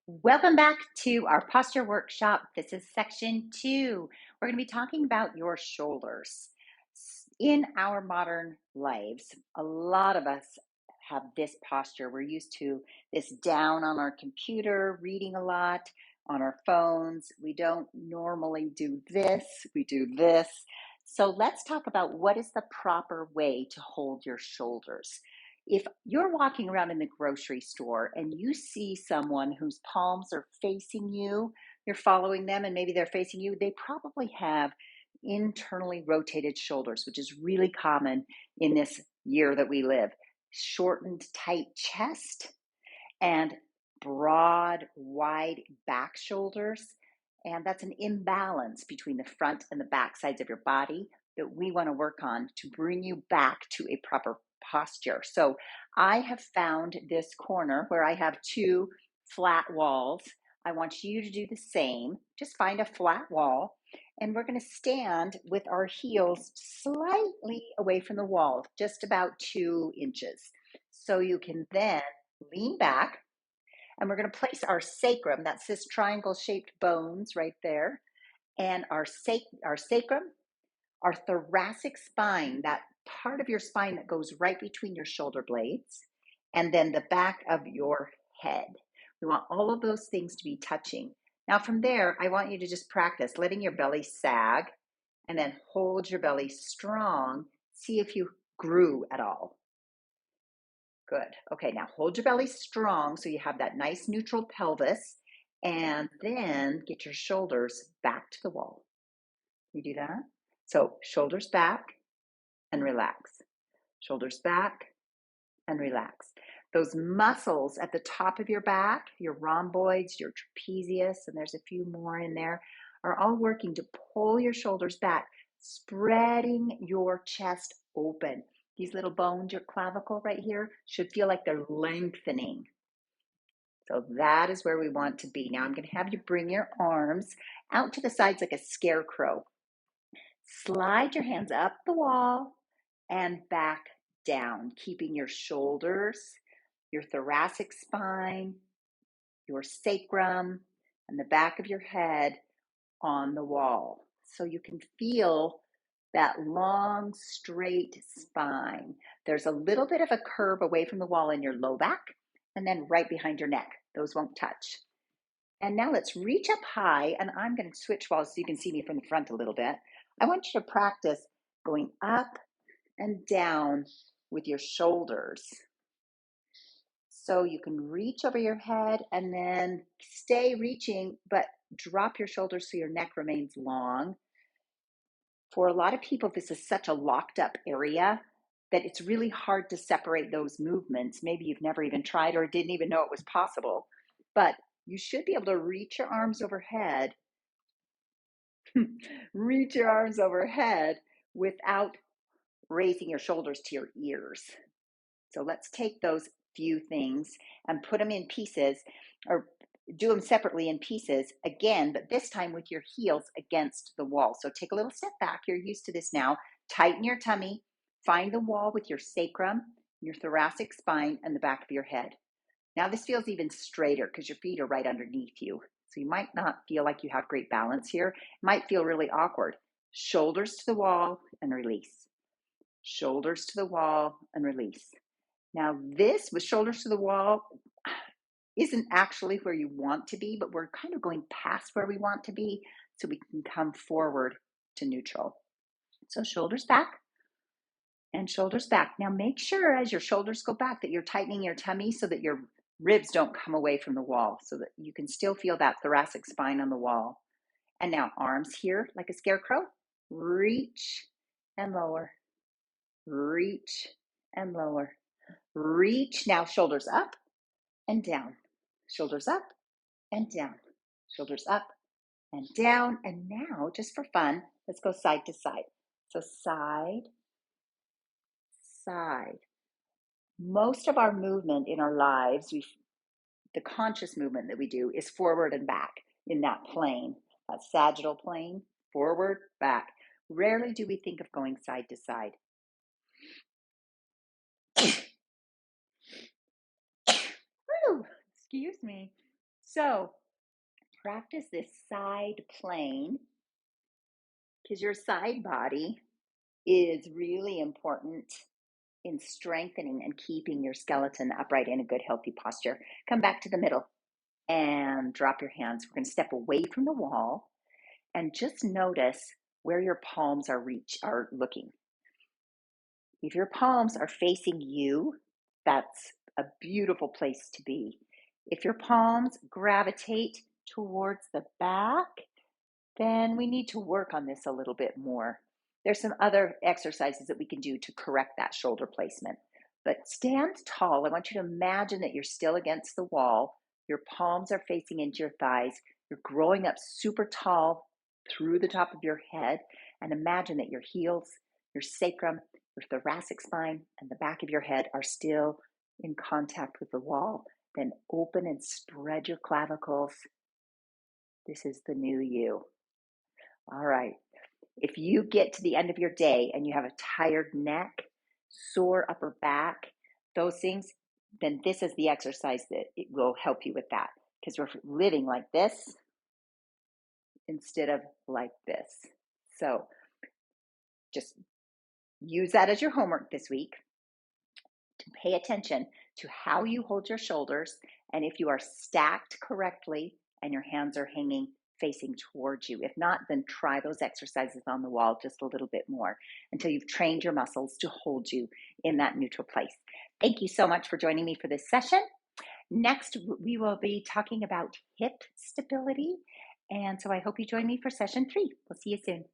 Welcome back to our posture workshop. This is section 2. We're going to be talking about your shoulders. In our modern lives, a lot of us have this posture. We're used to this down on our computer, reading a lot on our phones. We don't normally do this, we do this. So let's talk about what is the proper way to hold your shoulders. If you're walking around in the grocery store and you see someone whose palms are facing you, you're following them and maybe they're facing you, they probably have internally rotated shoulders, which is really common in this year that we live. Shortened, tight chest and broad, wide back shoulders. And that's an imbalance between the front and the back sides of your body that we want to work on to bring you back to a proper posture. So I have found this corner where I have two flat walls. I want you to do the same. Just find a flat wall and we're going to stand with our heels slightly away from the wall, just about 2 inches. So you can then lean back and we're going to place our sacrum, that's this triangle shaped bones right there, and our sacrum, our thoracic spine, that part of your spine that goes right between your shoulder blades, and then the back of your head. We want all of those things to be touching. Now from there, I want you to just practice letting your belly sag and then hold your belly strong. See if you grew at all. Good. Okay, now hold your belly strong so you have that nice neutral pelvis, and then get your shoulders back to the wall. You do that? So shoulders back and relax. Shoulders back and relax. Those muscles at the top of your back, your rhomboids, your trapezius, and there's a few more in there, are all working to pull your shoulders back, spreading your chest open. These little bones, your clavicle right here, should feel like they're lengthening. So that is where we want to be. Now I'm going to have you bring your arms out to the sides like a scarecrow. Slide your hands up the wall and back down, keeping your shoulders, your thoracic spine, your sacrum, and the back of your head on the wall. So you can feel that long, straight spine. There's a little bit of a curve away from the wall in your low back and then right behind your neck. Those won't touch. And now let's reach up high, and I'm going to switch walls so you can see me from the front a little bit. I want you to practice going up and down with your shoulders. So you can reach over your head and then stay reaching, but drop your shoulders so your neck remains long. For a lot of people, this is such a locked up area that it's really hard to separate those movements. Maybe you've never even tried or didn't even know it was possible, but you should be able to reach your arms overhead, reach your arms overhead without raising your shoulders to your ears. So let's take those few things and put them in pieces, or do them separately in pieces again, but this time with your heels against the wall. So take a little step back. You're used to this now. Tighten your tummy. Find the wall with your sacrum, your thoracic spine, and the back of your head. Now this feels even straighter because your feet are right underneath you. So you might not feel like you have great balance here. It might feel really awkward. Shoulders to the wall and release. Shoulders to the wall and release. Now this with shoulders to the wall isn't actually where you want to be, but we're kind of going past where we want to be so we can come forward to neutral. So shoulders back and shoulders back. Now make sure as your shoulders go back that you're tightening your tummy so that your ribs don't come away from the wall, so that you can still feel that thoracic spine on the wall. And now arms here like a scarecrow. Reach and lower. Reach and lower. Reach. Now shoulders up and down. Shoulders up and down. Shoulders up and down. And now, just for fun, let's go side to side. So side, side. Most of our movement in our lives, the conscious movement that we do is forward and back in that plane, that sagittal plane, forward, back. Rarely do we think of going side to side. Woo, excuse me. So practice this side plane because your side body is really important in strengthening and keeping your skeleton upright in a good, healthy posture. Come back to the middle and drop your hands. We're going to step away from the wall and just notice where your palms are looking. If your palms are facing you, that's a beautiful place to be. If your palms gravitate towards the back, then we need to work on this a little bit more. There's some other exercises that we can do to correct that shoulder placement. But stand tall. I want you to imagine that you're still against the wall. Your palms are facing into your thighs. You're growing up super tall through the top of your head. And imagine that your heels, your sacrum, your thoracic spine, and the back of your head are still in contact with the wall. Then open and spread your clavicles. This is the new you. All right. If you get to the end of your day and you have a tired neck, sore upper back, those things, then this is the exercise that it will help you with that, because we're living like this instead of like this. So just use that as your homework this week to pay attention to how you hold your shoulders and if you are stacked correctly and your hands are hanging facing towards you. If not, then try those exercises on the wall just a little bit more until you've trained your muscles to hold you in that neutral place. Thank you so much for joining me for this session. Next, we will be talking about hip stability. And so I hope you join me for session 3. We'll see you soon.